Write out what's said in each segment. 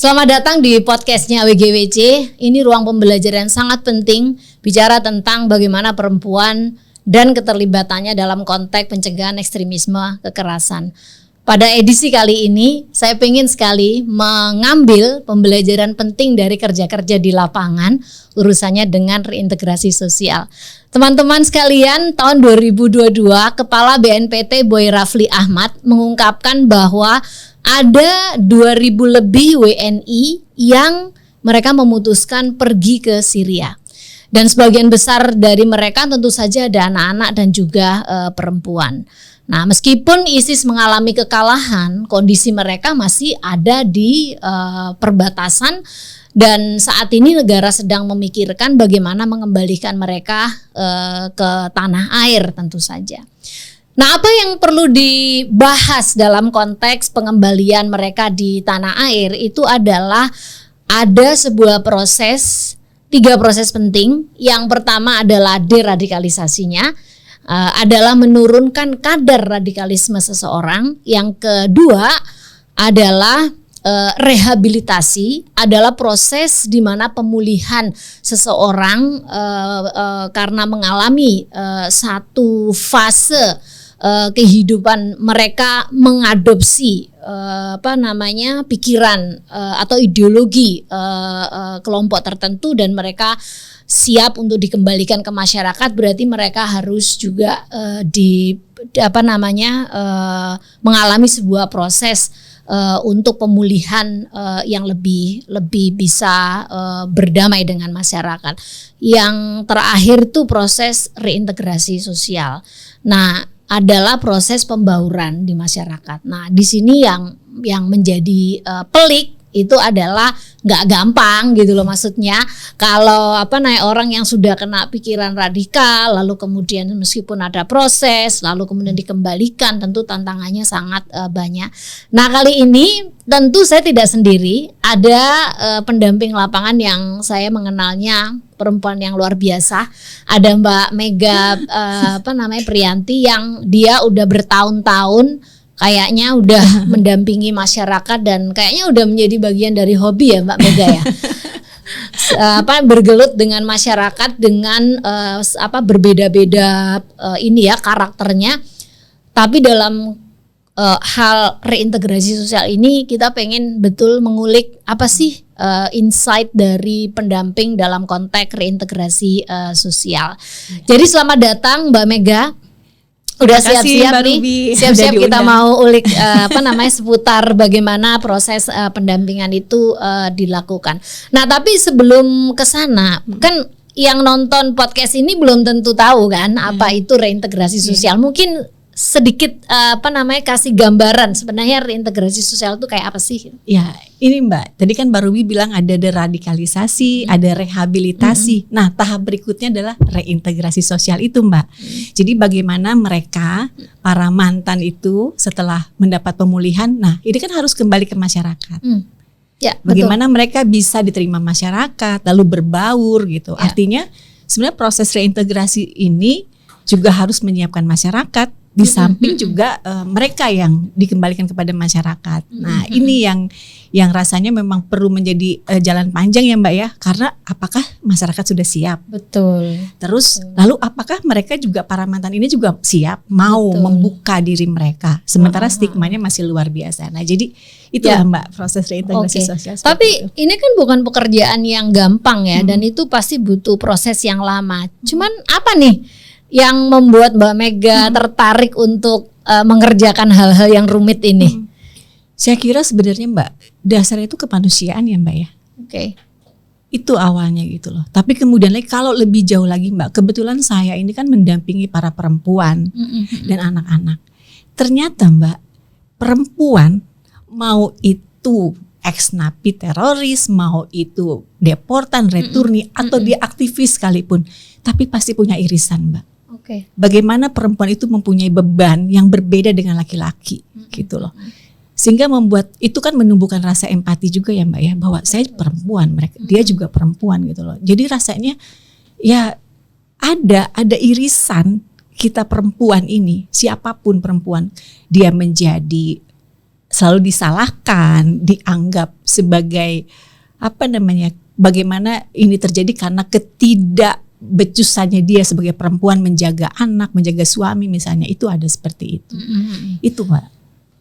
Selamat datang di podcastnya WGWC. Ini ruang pembelajaran sangat penting, bicara tentang bagaimana perempuan dan keterlibatannya dalam konteks pencegahan ekstremisme kekerasan. Pada edisi kali ini, saya ingin sekali mengambil pembelajaran penting dari kerja-kerja di lapangan, urusannya dengan reintegrasi sosial. Teman-teman sekalian, tahun 2022, Kepala BNPT Boy Rafli Ahmad mengungkapkan bahwa ada 2.000 lebih WNI yang mereka memutuskan pergi ke Syria. Dan sebagian besar dari mereka tentu saja ada anak-anak dan juga perempuan. Nah, meskipun ISIS mengalami kekalahan, kondisi mereka masih ada di perbatasan dan saat ini negara sedang memikirkan bagaimana mengembalikan mereka ke tanah air tentu saja. Nah, apa yang perlu dibahas dalam konteks pengembalian mereka di tanah air itu adalah ada sebuah proses, 3 proses penting. Yang pertama adalah deradikalisasinya, adalah menurunkan kadar radikalisme seseorang. Yang kedua adalah rehabilitasi, adalah proses di mana pemulihan seseorang karena mengalami satu fase kehidupan mereka mengadopsi pikiran atau ideologi kelompok tertentu dan mereka siap untuk dikembalikan ke masyarakat. Berarti mereka harus juga mengalami sebuah proses untuk pemulihan yang lebih bisa berdamai dengan masyarakat. Yang terakhir itu proses reintegrasi sosial. Nah, adalah proses pembauran di masyarakat. Nah, di sini yang menjadi pelik itu adalah nggak gampang gitu loh, maksudnya kalau orang yang sudah kena pikiran radikal lalu kemudian meskipun ada proses lalu kemudian dikembalikan, tentu tantangannya sangat banyak. Nah, kali ini tentu saya tidak sendiri, ada pendamping lapangan yang saya mengenalnya perempuan yang luar biasa. Ada Mbak Mega Priyanti yang dia udah bertahun-tahun kayaknya udah mendampingi masyarakat dan kayaknya udah menjadi bagian dari hobi ya Mbak Mega ya. Bergelut dengan masyarakat dengan berbeda-beda karakternya. Tapi dalam hal reintegrasi sosial ini kita pengen betul mengulik apa sih insight dari pendamping dalam konteks reintegrasi sosial. Jadi selamat datang Mbak Mega. Udah siap-siap nih, siap-siap kita mau ulik seputar bagaimana proses pendampingan itu dilakukan. Nah, tapi sebelum ke sana, kan yang nonton podcast ini belum tentu tahu kan apa itu reintegrasi sosial. Mungkin sedikit kasih gambaran sebenarnya reintegrasi sosial itu kayak apa sih? Ya, ini Mbak, tadi kan Mbak Ruby bilang ada deradikalisasi, ada rehabilitasi. Nah, tahap berikutnya adalah reintegrasi sosial itu Mbak. Jadi bagaimana mereka, para mantan itu setelah mendapat pemulihan, nah ini kan harus kembali ke masyarakat. Ya, bagaimana mereka bisa diterima masyarakat, lalu berbaur gitu. Ya. Artinya sebenarnya proses reintegrasi ini juga harus menyiapkan masyarakat. Di samping juga mereka yang dikembalikan kepada masyarakat. Nah, ini yang rasanya memang perlu menjadi jalan panjang ya Mbak ya, karena apakah masyarakat sudah siap? Betul. Terus lalu apakah mereka juga, para mantan ini juga siap mau membuka diri mereka, sementara stigmanya masih luar biasa. Nah, jadi itulah Mbak proses reintegrasi sosial. Tapi ini kan bukan pekerjaan yang gampang ya, dan itu pasti butuh proses yang lama. Cuman apa nih yang membuat Mbak Mega tertarik untuk mengerjakan hal-hal yang rumit ini? Saya kira sebenarnya Mbak, dasarnya itu kemanusiaan ya Mbak ya. Oke. Itu awalnya gitu loh. Tapi kemudian lagi kalau lebih jauh lagi Mbak, kebetulan saya ini kan mendampingi para perempuan dan anak-anak. Ternyata Mbak, perempuan mau itu ex-napi teroris, mau itu deportan, returni, atau dia aktivis sekalipun, tapi pasti punya irisan Mbak. Bagaimana perempuan itu mempunyai beban yang berbeda dengan laki-laki gitu loh. Sehingga membuat itu kan menumbuhkan rasa empati juga ya Mbak ya, bahwa saya perempuan, dia juga perempuan gitu loh. Jadi rasanya ya ada irisan kita perempuan ini, siapapun perempuan, dia menjadi selalu disalahkan, dianggap sebagai bagaimana ini terjadi karena ketidakbecusannya dia sebagai perempuan menjaga anak, menjaga suami misalnya, itu ada seperti itu. Itu Mbak.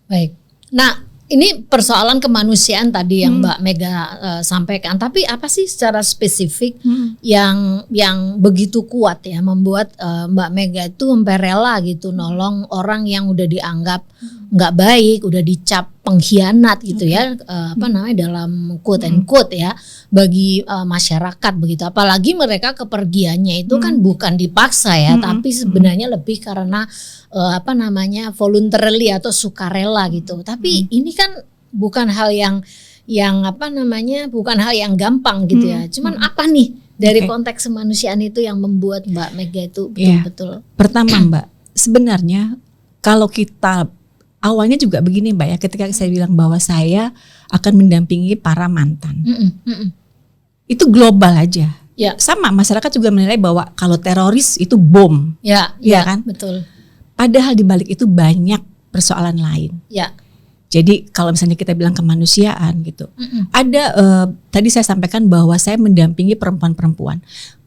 Baik. Nah, ini persoalan kemanusiaan tadi yang Mbak Mega sampaikan. Tapi apa sih secara spesifik yang begitu kuat ya membuat Mbak Mega itu sampai rela gitu nolong orang yang udah dianggap nggak baik, udah dicap pengkhianat gitu ya, dalam quote and quote ya, bagi masyarakat begitu. Apalagi mereka kepergiannya itu kan bukan dipaksa ya, tapi sebenarnya lebih karena voluntarily atau sukarela gitu. Tapi ini kan bukan hal yang bukan hal yang gampang gitu ya. Cuman apa nih dari konteks kemanusiaan itu yang membuat Mbak Mega itu betul-betul? Pertama Mbak, sebenarnya kalau kita awalnya juga begini Mbak ya, ketika saya bilang bahwa saya akan mendampingi para mantan, itu global aja. Ya. Sama masyarakat juga menilai bahwa kalau teroris itu bom, ya kan? Betul. Padahal di balik itu banyak persoalan lain. Ya. Jadi kalau misalnya kita bilang kemanusiaan gitu, ada tadi saya sampaikan bahwa saya mendampingi perempuan-perempuan.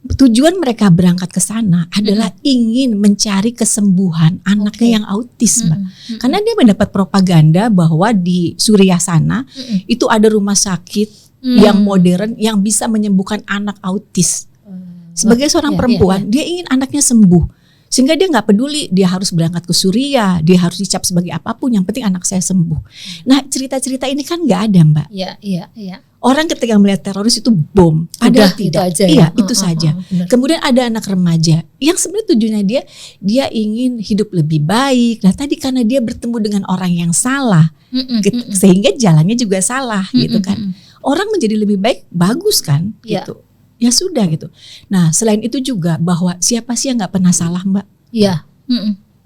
Tujuan mereka berangkat ke sana adalah ingin mencari kesembuhan anaknya yang autis, Mbak. Karena dia mendapat propaganda bahwa di Suriah sana itu ada rumah sakit yang modern yang bisa menyembuhkan anak autis. Sebagai seorang perempuan, dia ingin anaknya sembuh. Sehingga dia nggak peduli dia harus berangkat ke Suriah, dia harus dicap sebagai apapun, yang penting anak saya sembuh. Nah, cerita-cerita ini kan nggak ada, Mbak. Iya. Orang ketika melihat teroris itu bom, ada tidak. Aja, iya, itu saja. Kemudian ada anak remaja yang sebenarnya tujuannya dia ingin hidup lebih baik. Nah, tadi karena dia bertemu dengan orang yang salah, sehingga jalannya juga salah, gitu kan. Orang menjadi lebih baik, bagus kan, gitu. Ya sudah gitu. Nah, selain itu juga bahwa siapa sih yang nggak pernah salah, Mbak? Iya,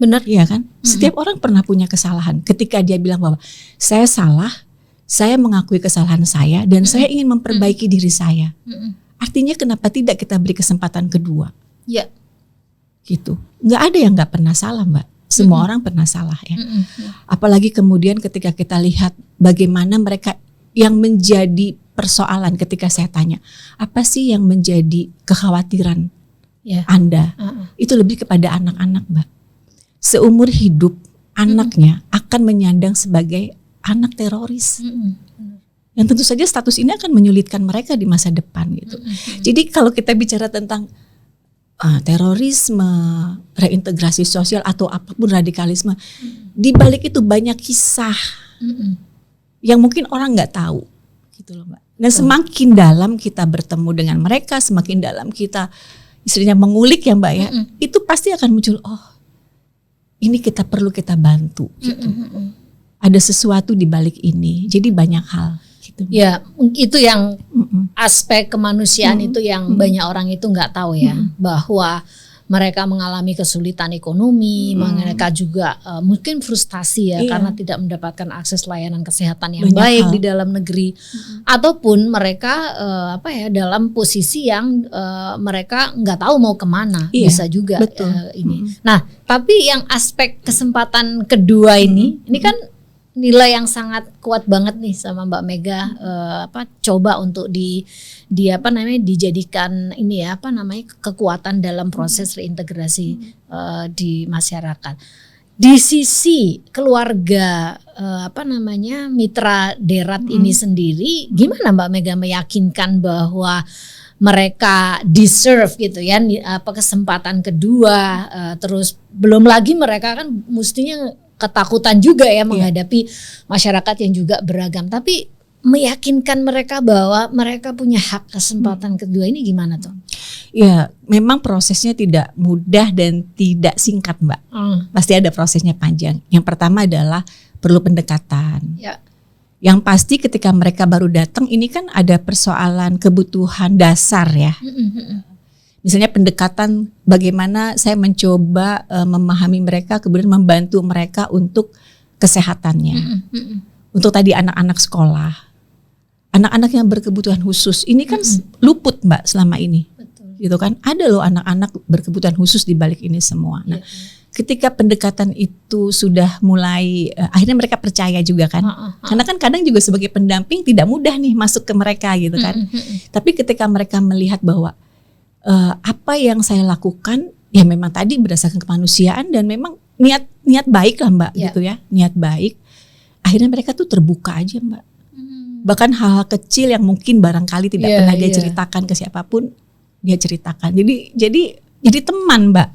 benar. Iya kan? Setiap orang pernah punya kesalahan. Ketika dia bilang bahwa saya salah, saya mengakui kesalahan saya dan saya ingin memperbaiki diri saya. Artinya kenapa tidak kita beri kesempatan kedua? Iya. Gitu. Nggak ada yang nggak pernah salah, Mbak. Semua orang pernah salah ya. Apalagi kemudian ketika kita lihat bagaimana mereka yang menjadi persoalan ketika saya tanya, apa sih yang menjadi kekhawatiran Anda? Itu lebih kepada anak-anak, Mbak. Seumur hidup anaknya akan menyandang sebagai anak teroris. Yang tentu saja status ini akan menyulitkan mereka di masa depan gitu. Jadi kalau kita bicara tentang terorisme, reintegrasi sosial atau apapun radikalisme, di balik itu banyak kisah yang mungkin orang nggak tahu, gitu loh Mbak. Dan semakin dalam kita bertemu dengan mereka, semakin dalam kita istilahnya mengulik ya Mbak ya, itu pasti akan muncul, oh ini kita perlu kita bantu gitu. Ada sesuatu di balik ini, jadi banyak hal. Gitu. Ya itu yang aspek kemanusiaan itu yang banyak orang itu nggak tahu ya, bahwa mereka mengalami kesulitan ekonomi, mereka juga mungkin frustasi ya karena tidak mendapatkan akses layanan kesehatan yang baik di dalam negeri, ataupun mereka dalam posisi yang mereka nggak tahu mau kemana, bisa juga ini. Nah, tapi yang aspek kesempatan kedua ini kan nilai yang sangat kuat banget nih sama Mbak Mega, coba untuk dijadikan ini ya kekuatan dalam proses reintegrasi di masyarakat. Di sisi keluarga mitra Derat ini sendiri, gimana Mbak Mega meyakinkan bahwa mereka deserve gitu ya kesempatan kedua, terus belum lagi mereka kan mestinya ketakutan juga ya menghadapi masyarakat yang juga beragam, tapi meyakinkan mereka bahwa mereka punya hak kesempatan kedua ini gimana tuh? Ya, memang prosesnya tidak mudah dan tidak singkat, Mbak. Pasti ada prosesnya panjang. Yang pertama adalah perlu pendekatan. Ya. Yang pasti ketika mereka baru datang ini kan ada persoalan kebutuhan dasar ya. Misalnya pendekatan bagaimana saya mencoba memahami mereka, kemudian membantu mereka untuk kesehatannya. Untuk tadi anak-anak sekolah, anak-anak yang berkebutuhan khusus ini kan luput Mbak selama ini. Betul. Gitu kan, ada loh anak-anak berkebutuhan khusus di balik ini semua. Nah, ketika pendekatan itu sudah mulai akhirnya mereka percaya juga kan. Karena kan kadang juga sebagai pendamping tidak mudah nih masuk ke mereka gitu kan. Tapi ketika mereka melihat bahwa apa yang saya lakukan ya memang tadi berdasarkan kemanusiaan dan memang niat baik lah Mbak gitu ya. Niat baik. Akhirnya mereka tuh terbuka aja Mbak. Bahkan hal-hal kecil yang mungkin barangkali tidak pernah dia ceritakan ke siapapun, dia ceritakan. Jadi teman Mbak.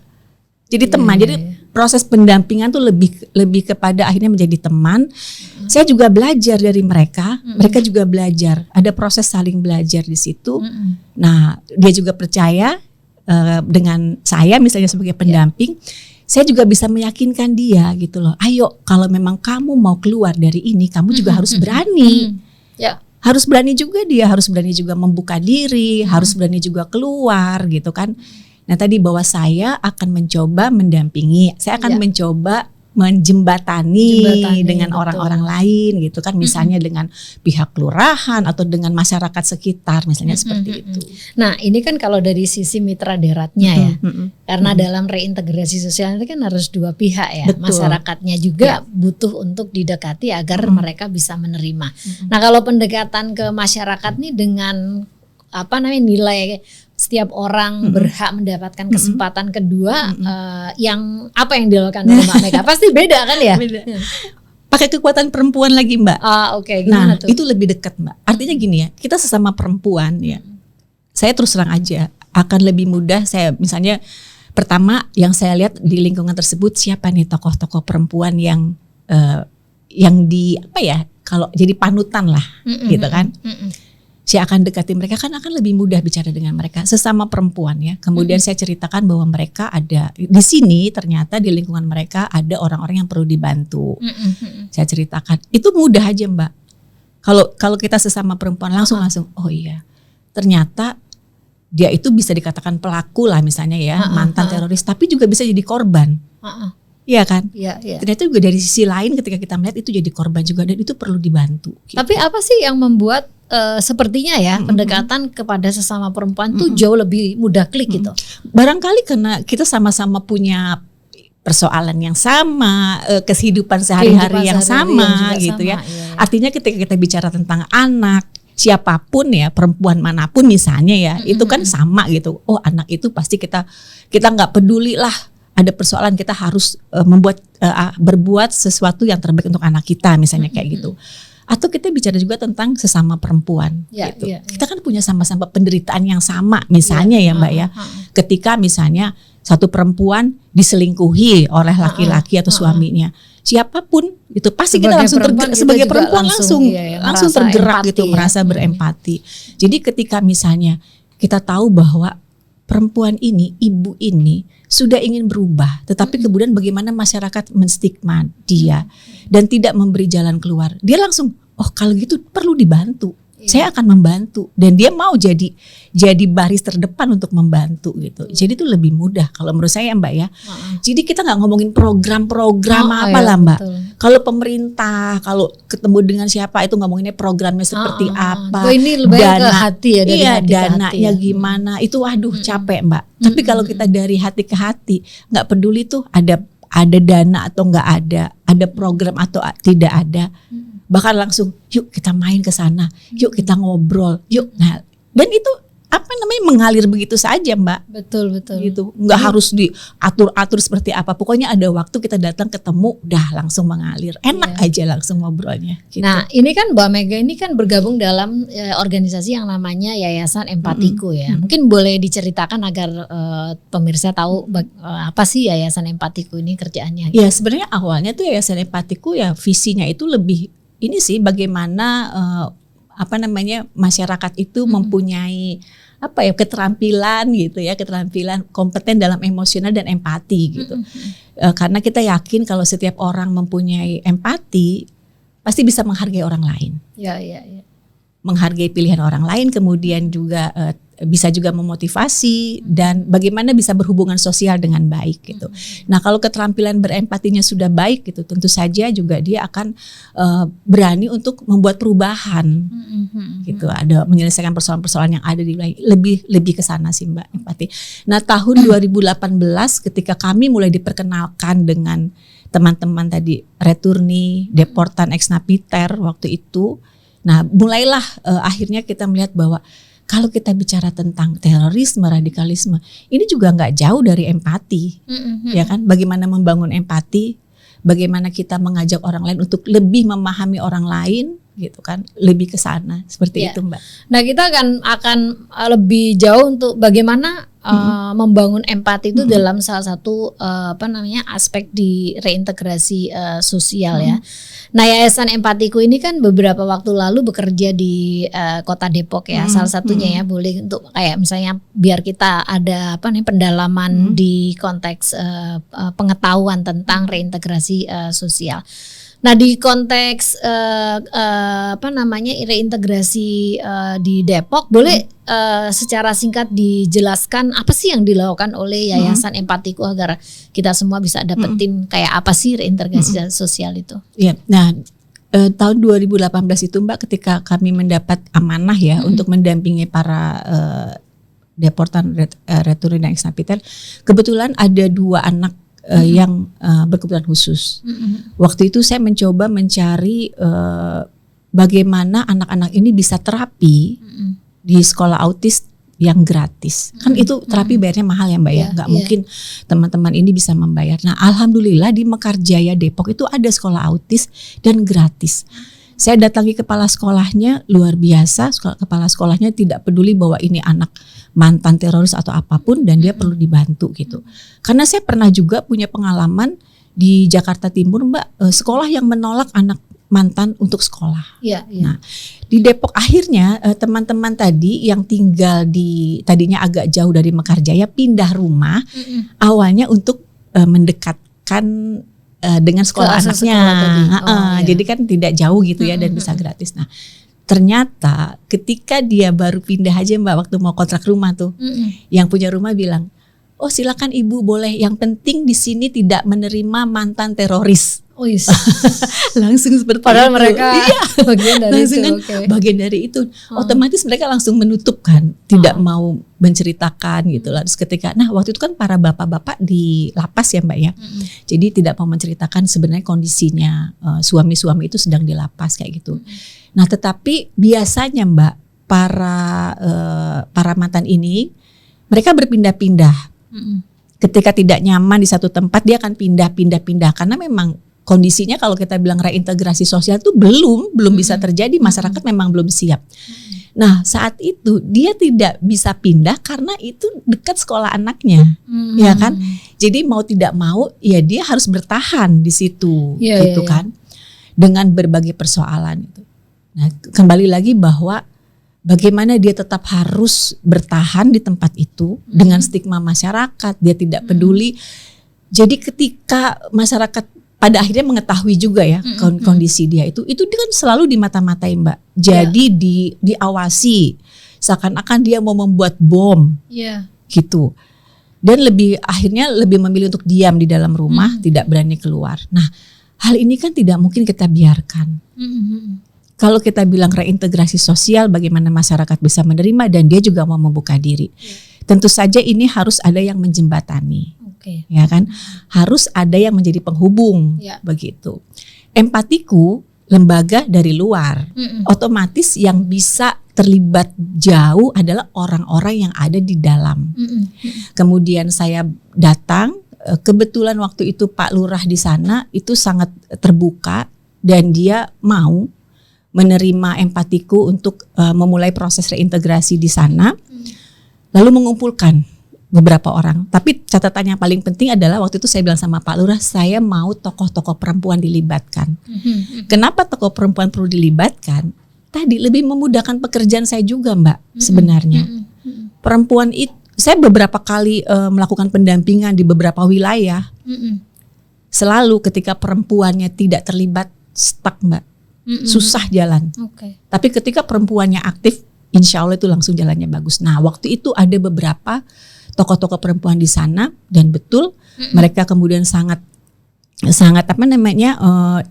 Jadi teman. Jadi proses pendampingan tuh lebih kepada akhirnya menjadi teman. Saya juga belajar dari mereka. Mereka juga belajar. Ada proses saling belajar di situ. Nah, dia juga percaya dengan saya misalnya sebagai pendamping. Saya juga bisa meyakinkan dia gitu loh. Ayo, kalau memang kamu mau keluar dari ini, kamu juga harus berani. Harus berani juga dia, harus berani juga membuka diri, harus berani juga keluar gitu kan. Nah tadi bahwa saya akan mencoba mendampingi, saya akan mencoba menjembatani dengan orang-orang lain gitu kan, misalnya dengan pihak kelurahan atau dengan masyarakat sekitar misalnya seperti itu. Nah ini kan kalau dari sisi mitra daratnya ya, karena dalam reintegrasi sosial itu kan harus dua pihak ya. Betul. Masyarakatnya juga butuh untuk didekati agar mereka bisa menerima. Nah kalau pendekatan ke masyarakat nih dengan nilai setiap orang berhak mendapatkan kesempatan kedua, yang apa yang dilakukan oleh Mbak Mega pasti beda kan ya? Beda. Pakai kekuatan perempuan lagi Mbak. Oke. Gimana tuh? Itu lebih dekat Mbak. Artinya gini ya, kita sesama perempuan ya. Saya terus terang aja akan lebih mudah. Saya misalnya pertama yang saya lihat di lingkungan tersebut siapa nih tokoh-tokoh perempuan yang kalau jadi panutan lah gitu kan. Saya akan dekati mereka kan akan lebih mudah bicara dengan mereka sesama perempuan ya. Kemudian saya ceritakan bahwa mereka ada di sini, ternyata di lingkungan mereka ada orang-orang yang perlu dibantu. Saya ceritakan itu mudah aja Mbak. Kalau kita sesama perempuan langsung oh iya ternyata dia itu bisa dikatakan pelaku lah misalnya ya, mantan teroris, tapi juga bisa jadi korban. Iya kan? Iya. Ternyata juga dari sisi lain ketika kita melihat itu jadi korban juga dan itu perlu dibantu. Gitu. Tapi apa sih yang membuat sepertinya ya pendekatan kepada sesama perempuan tuh jauh lebih mudah klik gitu? Barangkali karena kita sama-sama punya persoalan yang sama, kehidupan sehari-hari yang sama gitu ya. Artinya ketika kita bicara tentang anak, siapapun ya, perempuan manapun misalnya ya, itu kan sama gitu. Oh anak itu pasti kita nggak peduli lah. Ada persoalan kita harus berbuat sesuatu yang terbaik untuk anak kita misalnya kayak gitu. Atau kita bicara juga tentang sesama perempuan gitu. Kita kan punya sama-sama penderitaan yang sama misalnya ya Mbak ya. Ketika misalnya satu perempuan diselingkuhi oleh laki-laki atau suaminya, siapapun itu pasti kita langsung sebagai perempuan langsung tergerak empati, gitu, merasa berempati. Jadi ketika misalnya kita tahu bahwa perempuan ini, ibu ini sudah ingin berubah, tetapi kemudian bagaimana masyarakat menstigma dia dan tidak memberi jalan keluar. Dia langsung, oh kalau gitu perlu dibantu. Saya akan membantu dan dia mau jadi baris terdepan untuk membantu gitu. Jadi itu lebih mudah kalau menurut saya Mbak ya. Jadi kita nggak ngomongin program-program apalah Mbak. Kalau pemerintah, kalau ketemu dengan siapa itu ngomonginnya programnya seperti apa. Ini lebih ke hati ya dari hati dananya gimana. Itu waduh capek Mbak. Tapi kalau kita dari hati ke hati, nggak peduli tuh ada dana atau nggak ada program atau tidak ada. Bahkan langsung yuk kita main ke sana, yuk kita ngobrol, yuk. Nah, dan itu mengalir begitu saja Mbak. Betul. Gitu. Nggak harus diatur-atur seperti apa. Pokoknya ada waktu kita datang ketemu, dah langsung mengalir. Enak aja langsung ngobrolnya. Gitu. Nah ini kan Mbak Mega ini kan bergabung dalam organisasi yang namanya Yayasan Empatiku ya. Mungkin boleh diceritakan agar pemirsa tahu apa sih Yayasan Empatiku ini kerjaannya. Ya sebenarnya awalnya tuh Yayasan Empatiku ya visinya itu lebih ini sih bagaimana masyarakat itu mempunyai keterampilan gitu ya, keterampilan kompeten dalam emosional dan empati gitu. Karena kita yakin kalau setiap orang mempunyai empati pasti bisa menghargai orang lain. Ya. Menghargai pilihan orang lain, kemudian juga bisa juga memotivasi dan bagaimana bisa berhubungan sosial dengan baik gitu. Nah, kalau keterampilan berempatinya sudah baik gitu, tentu saja juga dia akan berani untuk membuat perubahan gitu. Ada menyelesaikan persoalan-persoalan yang ada di lebih ke sana sih Mbak, empati. Nah, tahun 2018 ketika kami mulai diperkenalkan dengan teman-teman tadi returni, deportan ex napiter waktu itu. Nah, mulailah akhirnya kita melihat bahwa kalau kita bicara tentang terorisme, radikalisme, ini juga nggak jauh dari empati, ya kan? Bagaimana membangun empati, bagaimana kita mengajak orang lain untuk lebih memahami orang lain, gitu kan? Lebih ke sana, seperti itu, Mbak. Nah, kita akan lebih jauh untuk bagaimana membangun empati itu dalam salah satu aspek di reintegrasi sosial ya. Nah, Yayasan Empatiku ini kan beberapa waktu lalu bekerja di Kota Depok ya. Salah satunya ya, boleh untuk kayak misalnya biar kita ada pendalaman di konteks pengetahuan tentang reintegrasi sosial. Nah, di konteks reintegrasi di Depok, boleh secara singkat dijelaskan apa sih yang dilakukan oleh Yayasan Empatiku agar kita semua bisa dapetin kayak apa sih reintegrasi sosial itu? Iya. Nah, tahun 2018 itu Mbak, ketika kami mendapat amanah ya untuk mendampingi para deportan returni dan ex napiter, kebetulan ada 2 anak yang berkebutuhan khusus. Waktu itu saya mencoba mencari bagaimana anak-anak ini bisa terapi di sekolah autis yang gratis. Kan itu terapi bayarnya mahal ya Mbak ya. Nggak mungkin teman-teman ini bisa membayar. Nah, alhamdulillah di Mekarjaya Depok itu ada sekolah autis dan gratis. Saya datangi kepala sekolahnya, luar biasa. Kepala sekolahnya tidak peduli bahwa ini anak mantan teroris atau apapun dan dia perlu dibantu gitu. Karena saya pernah juga punya pengalaman di Jakarta Timur Mbak, sekolah yang menolak anak mantan untuk sekolah. Nah, di Depok akhirnya teman-teman tadi yang tinggal di tadinya agak jauh dari Mekarjaya pindah rumah awalnya untuk mendekatkan dengan sekolah anaknya. Jadi kan tidak jauh gitu ya dan bisa gratis. Nah, ternyata ketika dia baru pindah aja Mbak waktu mau kontrak rumah tuh, yang punya rumah bilang, "Oh, silakan Ibu boleh. Yang penting di sini tidak menerima mantan teroris." Langsung seperti padahal itu. Mereka bagian dari langsung itu. Kan, bagian dari itu. Otomatis mereka langsung menutup kan, tidak mau menceritakan gitu lah. Terus ketika, nah waktu itu kan para bapak-bapak di lapas ya Mbak ya. Jadi tidak mau menceritakan sebenarnya kondisinya suami-suami itu sedang di lapas kayak gitu. Nah, tetapi biasanya Mbak para mantan ini mereka berpindah-pindah. Ketika tidak nyaman di satu tempat dia akan pindah-pindah karena memang kondisinya kalau kita bilang reintegrasi sosial itu belum bisa terjadi, masyarakat memang belum siap. Nah, saat itu dia tidak bisa pindah karena itu dekat sekolah anaknya, ya kan? Jadi mau tidak mau ya dia harus bertahan di situ, gitu kan? Dengan berbagai persoalan itu. Nah, kembali lagi bahwa bagaimana dia tetap harus bertahan di tempat itu dengan stigma masyarakat, dia tidak peduli. Jadi ketika masyarakat pada akhirnya mengetahui juga ya kondisi dia itu kan selalu dimata-matai Mbak. Jadi diawasi seakan-akan dia mau membuat bom, gitu. Dan akhirnya lebih memilih untuk diam di dalam rumah, tidak berani keluar. Nah, hal ini kan tidak mungkin kita biarkan. Kalau kita bilang reintegrasi sosial, bagaimana masyarakat bisa menerima dan dia juga mau membuka diri. Tentu saja ini harus ada yang menjembatani. Ya kan, harus ada yang menjadi penghubung, begitu. Empatiku lembaga dari luar, otomatis yang bisa terlibat jauh adalah orang-orang yang ada di dalam. Kemudian saya datang, kebetulan waktu itu Pak Lurah di sana itu sangat terbuka dan dia mau menerima empatiku untuk memulai proses reintegrasi di sana, lalu mengumpulkan beberapa orang. Tapi catatan yang paling penting adalah waktu itu saya bilang sama Pak Lurah, saya mau tokoh-tokoh perempuan dilibatkan. Kenapa tokoh perempuan perlu dilibatkan? Tadi lebih memudahkan pekerjaan saya juga Mbak sebenarnya. Perempuan itu, saya beberapa kali melakukan pendampingan di beberapa wilayah. Selalu ketika perempuannya tidak terlibat, stuck Mbak. Susah jalan. Tapi ketika perempuannya aktif, insya Allah itu langsung jalannya bagus. Nah waktu itu ada beberapa tokoh-tokoh perempuan di sana dan betul mereka kemudian sangat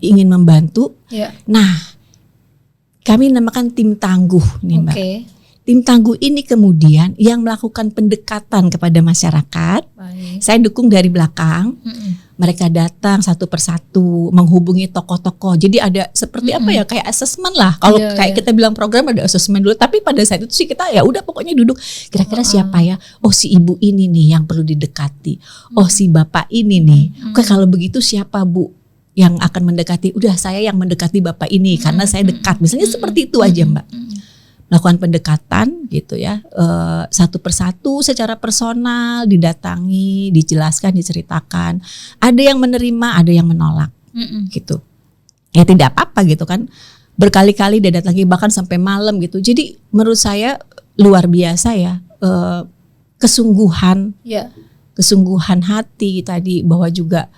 ingin membantu. Nah kami namakan tim tangguh nih Mbak. Tim tangguh ini kemudian yang melakukan pendekatan kepada masyarakat. Saya dukung dari belakang. Mereka datang satu persatu menghubungi tokoh-tokoh. Jadi ada seperti kayak asesmen lah. Kalau kita bilang program ada asesmen dulu. Tapi pada saat itu sih kita ya udah pokoknya duduk. Kira-kira siapa ya? Oh si ibu ini nih yang perlu didekati. Oh si bapak ini nih. Oke kalau begitu siapa Bu yang akan mendekati? Udah saya yang mendekati bapak ini karena saya dekat. Misalnya seperti itu aja Mbak. Melakukan pendekatan gitu ya, satu persatu secara personal didatangi, dijelaskan, diceritakan. Ada yang menerima, ada yang menolak, gitu. Ya tidak apa-apa gitu kan. Berkali-kali dia datangi bahkan sampai malam gitu. Jadi menurut saya luar biasa ya, kesungguhan hati tadi bahwa juga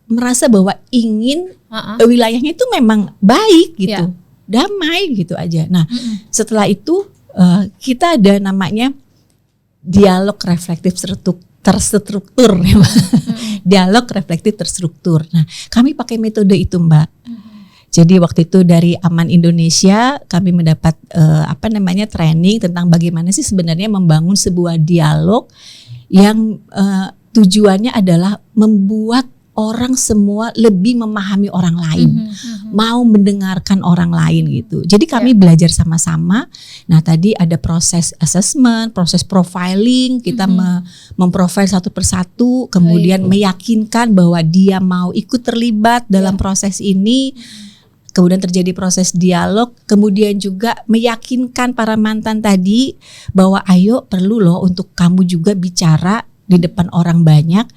merasa bahwa ingin wilayahnya itu memang baik gitu. Damai gitu aja. Nah, setelah itu kita ada namanya dialog reflektif terstruktur, dialog reflektif terstruktur. Nah, kami pakai metode itu, Mbak. Jadi waktu itu dari Aman Indonesia kami mendapat training tentang bagaimana sih sebenarnya membangun sebuah dialog yang tujuannya adalah membuat orang semua lebih memahami orang lain, mau mendengarkan orang lain gitu. Jadi kami belajar sama-sama. Nah tadi ada proses assessment, proses profiling, kita memprofil satu persatu, kemudian meyakinkan bahwa dia mau ikut terlibat dalam proses ini. Kemudian terjadi proses dialog, kemudian juga meyakinkan para mantan tadi bahwa ayo perlu loh untuk kamu juga bicara di depan orang banyak.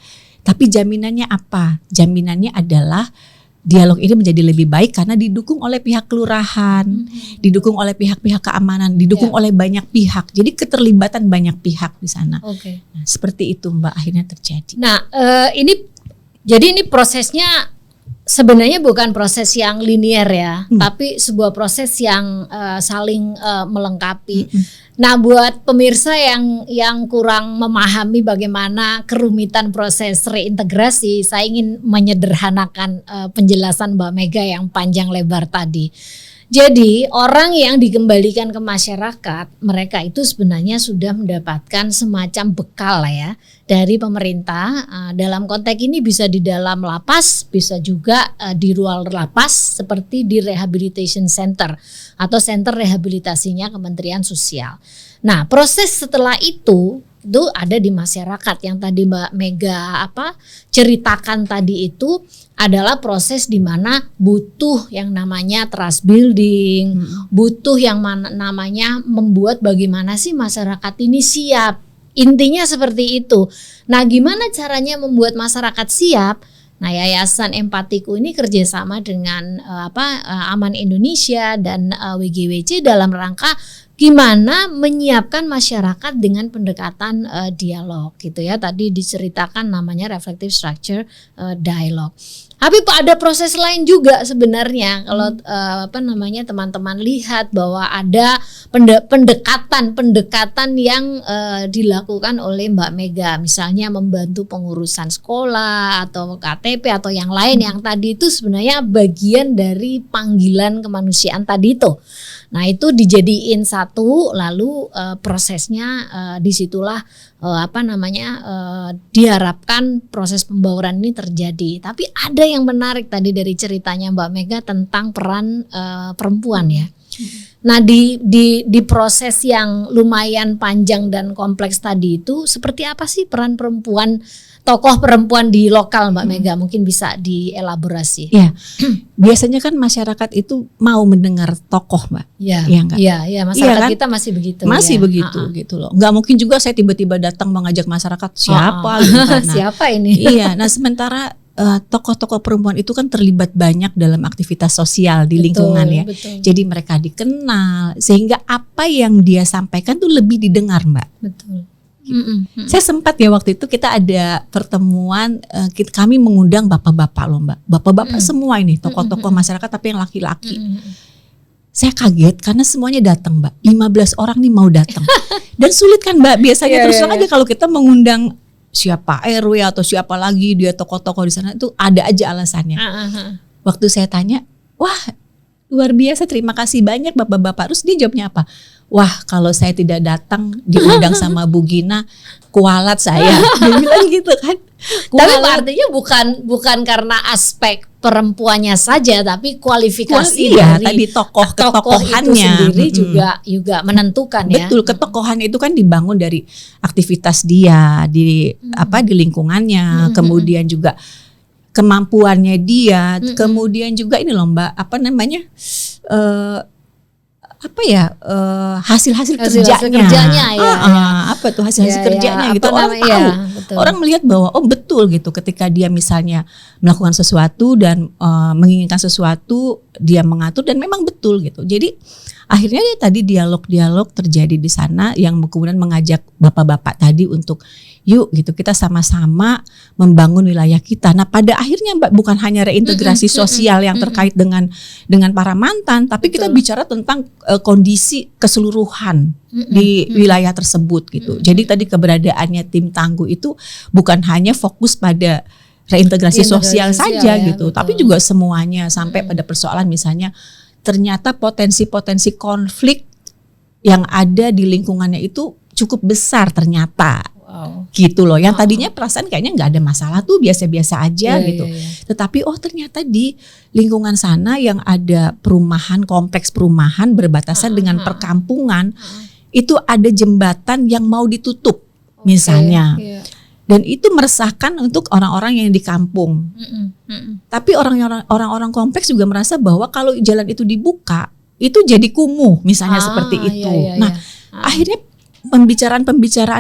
Tapi jaminannya apa? Jaminannya adalah dialog ini menjadi lebih baik karena didukung oleh pihak kelurahan, didukung oleh pihak-pihak keamanan, didukung oleh banyak pihak. Jadi keterlibatan banyak pihak di sana. Nah, seperti itu Mbak akhirnya terjadi. Nah ini prosesnya sebenarnya bukan proses yang linier ya, tapi sebuah proses yang saling melengkapi. Nah, buat pemirsa yang kurang memahami bagaimana kerumitan proses reintegrasi, saya ingin menyederhanakan penjelasan Mbak Mega yang panjang lebar tadi. Jadi orang yang dikembalikan ke masyarakat, mereka itu sebenarnya sudah mendapatkan semacam bekal lah ya dari pemerintah. Dalam konteks ini bisa di dalam lapas, bisa juga di luar lapas seperti di rehabilitation center atau center rehabilitasinya Kementerian Sosial. Nah, proses setelah itu ada di masyarakat yang tadi Mbak Mega ceritakan tadi itu adalah proses di mana butuh yang namanya trust building, butuh yang namanya membuat bagaimana sih masyarakat ini siap. Intinya seperti itu. Nah, gimana caranya membuat masyarakat siap? Nah, Yayasan Empatiku ini kerjasama dengan Aman Indonesia dan WGWC dalam rangka gimana menyiapkan masyarakat dengan pendekatan dialog gitu ya. Tadi diceritakan namanya reflective structure dialogue. Tapi ada proses lain juga sebenarnya kalau teman-teman lihat bahwa ada pendekatan yang dilakukan oleh Mbak Mega, misalnya membantu pengurusan sekolah atau KTP atau yang lain yang tadi itu sebenarnya bagian dari panggilan kemanusiaan tadi itu. Nah itu dijadiin satu, lalu prosesnya disitulah diharapkan proses pembauran ini terjadi. Tapi ada yang menarik tadi dari ceritanya Mbak Mega tentang peran perempuan ya. Nah di proses yang lumayan panjang dan kompleks tadi itu seperti apa sih peran perempuan, tokoh perempuan di lokal Mbak Mega, mungkin bisa dielaborasi. Ya, biasanya kan masyarakat itu mau mendengar tokoh Mbak. Iya, masyarakat kita masih begitu. Masih begitu gitu loh. Nggak mungkin juga saya tiba-tiba datang mengajak masyarakat siapa gitu. Nah, siapa ini? Iya, nah sementara tokoh-tokoh perempuan itu kan terlibat banyak dalam aktivitas sosial di lingkungan ya. Betul. Jadi mereka dikenal sehingga apa yang dia sampaikan tuh lebih didengar Mbak. Betul. Saya sempat ya waktu itu kita ada pertemuan, kami mengundang bapak-bapak loh Mbak. Bapak-bapak semua ini tokoh-tokoh masyarakat tapi yang laki-laki. Saya kaget karena semuanya datang, Mbak. 15 orang nih mau datang. Dan sulit kan, Mbak? Biasanya terus terang aja kalau kita mengundang siapa RW atau siapa lagi dia tokoh-tokoh di sana itu ada aja alasannya. Waktu saya tanya, wah luar biasa, terima kasih banyak bapak-bapak. Terus dia jawabnya apa? Wah kalau saya tidak datang diundang sama Bu Gina, kualat saya. Dia bilang gitu kan. Tapi artinya bukan karena aspek perempuannya saja, tapi kualifikasi dari tadi tokoh-ketokohannya itu sendiri juga menentukan. Betul, ketokohan itu kan dibangun dari aktivitas dia di di lingkungannya, kemudian juga kemampuannya dia, kemudian juga ini loh Mbak, hasil-hasil kerjanya ya. Apa tuh hasil-hasil kerjanya gitu, orang tahu. Betul. Orang melihat bahwa oh betul gitu, ketika dia misalnya melakukan sesuatu dan menginginkan sesuatu, dia mengatur dan memang betul gitu. Jadi akhirnya tadi dialog-dialog terjadi di sana yang kemudian mengajak bapak-bapak tadi untuk yuk gitu kita sama-sama membangun wilayah kita. Nah pada akhirnya Mbak bukan hanya reintegrasi sosial yang terkait dengan para mantan, tapi kita bicara tentang kondisi keseluruhan di wilayah tersebut gitu. Jadi tadi keberadaannya tim tangguh itu bukan hanya fokus pada reintegrasi sosial saja gitu, tapi juga semuanya sampai pada persoalan misalnya ternyata potensi-potensi konflik yang ada di lingkungannya itu cukup besar ternyata. Wow. Gitu loh, yang tadinya perasaan kayaknya nggak ada masalah tuh biasa-biasa aja gitu. Tetapi ternyata di lingkungan sana yang ada perumahan, kompleks perumahan berbatasan dengan perkampungan, itu ada jembatan yang mau ditutup misalnya. Dan itu meresahkan untuk orang-orang yang di kampung. Tapi orang-orang kompleks juga merasa bahwa kalau jalan itu dibuka, itu jadi kumuh misalnya seperti itu. Akhirnya pembicaraan